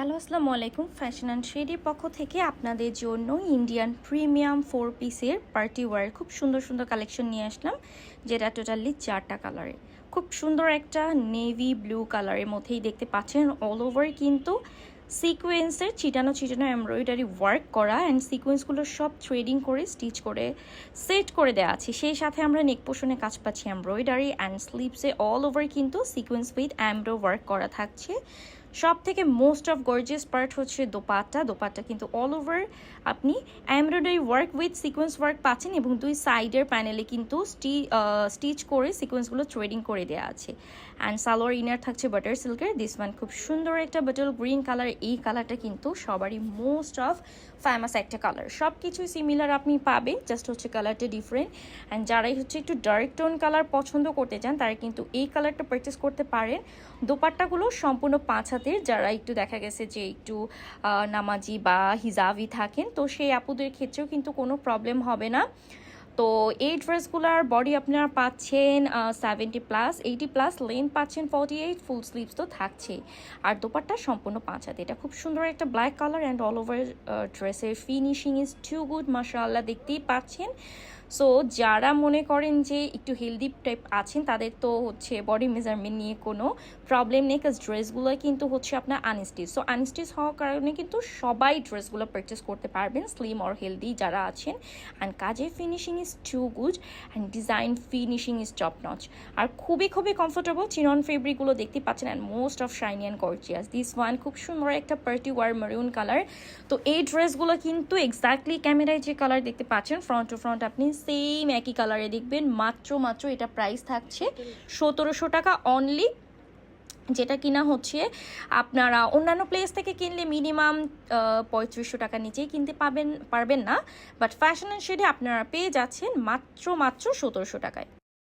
Hello, আসসালামু আলাইকুম। Fashion and ট্রেডের পক্ষ থেকে আপনাদের জন্য ইন্ডিয়ান প্রিমিয়াম 4 পিসের পার্টি ওয়্যার খুব সুন্দর সুন্দর কালেকশন নিয়ে আসলাম, যেটা টোটালি 4টা কালারে। খুব সুন্দর একটা নেভি ব্লু কালারের মধ্যেই দেখতে পাচ্ছেন। অল ওভার কিন্তু সিকোয়েন্সের চিটানো চিটানো এমব্রয়ডারি ওয়ার্ক করা, অ্যান্ড সিকোয়েন্সগুলো সব থ্রেডিং করে স্টিচ করে সেট করে দেওয়া আছে। সেই সাথে আমরা নেক পোর্শনে কাজ পাচ্ছি এমব্রয়ডারি, অ্যান্ড স্লিভসে অল ওভার কিন্তু সিকোয়েন্স উইথ এমব্রো ওয়ার্ক করা থাকছে। সব থেকে মোস্ট অফ গর্জিয়াস পার্ট হচ্ছে দোপাট্টা কিন্তু অল ওভার আপনি embroidery work with sequence work পাচ্ছেন, এবং দুই সাইডের প্যানেলে কিন্তু স্টিচ করে সিকোয়েন্সগুলো থ্রেডিং করে দেওয়া আছে। অ্যান্ড সালোয়ার ইনার থাকছে বাটার সিল্কের। দিস ওয়ান খুব সুন্দর একটা বটল গ্রিন কালার। এই কালারটা কিন্তু সবারই মোস্ট অফ ফেমাস একটা কালার। সব কিছুই সিমিলার আপনি পাবেন, জাস্ট হচ্ছে কালারটা ডিফারেন্ট। অ্যান্ড যারাই হচ্ছে একটু ডার্ক টোন কালার পছন্দ করতে চান তারা কিন্তু এই কালারটা পারচেস করতে পারেন। দোপাট্টাগুলো সম্পূর্ণ 5 হাতের। যারা একটু দেখা গেছে যে একটু নামাজি বা হিজাবি থাকেন, তো সেই আপুদের ক্ষেত্রেও কিন্তু কোনো প্রবলেম হবে না। তো এই ড্রেসগুলোর বডি আপনারা পাচ্ছেন 70+, 80+, লেন্থ পাচ্ছেন 48, ফুল স্লিভস তো থাকছে। আর দোপাট্টা সম্পূর্ণ 5 হাতে। এটা খুব সুন্দর একটা black colour, and all over ড্রেসের ফিনিশিং ইজ টু গুড, মাশাআল্লাহ, দেখতেই পাচ্ছেন। সো যারা মনে করেন যে একটু হেলদি টাইপ আছেন তাদের তো হচ্ছে বডি মেজারমেন্ট নিয়ে কোনো প্রবলেম নেই, কাজ ড্রেসগুলো কিন্তু হচ্ছে আপনার আনস্টিচ। সো আনস্টিচ হওয়ার কারণে কিন্তু সবাই ড্রেসগুলো পারচেস করতে পারবেন, স্লিম অর হেলদি যারা আছেন। অ্যান্ড কাজের finishing is too good, and design finishing is top notch. আর খুবই খুবই কমফোর্টেবল চিনন ফেব্রিকগুলো দেখতে পাচ্ছেন, and most of shiny and gorgeous. This one খুব সুন্দর একটা পার্টি ওয়ার মেরুন কালার। তো এই ড্রেসগুলো কিন্তু এক্স্যাক্টলি ক্যামেরায় যে কালার দেখতে পাচ্ছেন ফ্রন্ট টু ফ্রন্ট আপনি সেম একই কালারে দেখবেন। মাত্র এটা প্রাইস থাকছে 1700 টাকা অনলি, যেটা কিনা হচ্ছে আপনারা অন্যান্য প্লেস থেকে কিনলে মিনিমাম 3500 টাকার নিচেই কিনতে পারবেন না, বাট ফ্যাশন অ্যান্ড শেডে আপনারা পেয়ে যাচ্ছেন মাত্র 1700 টাকায়।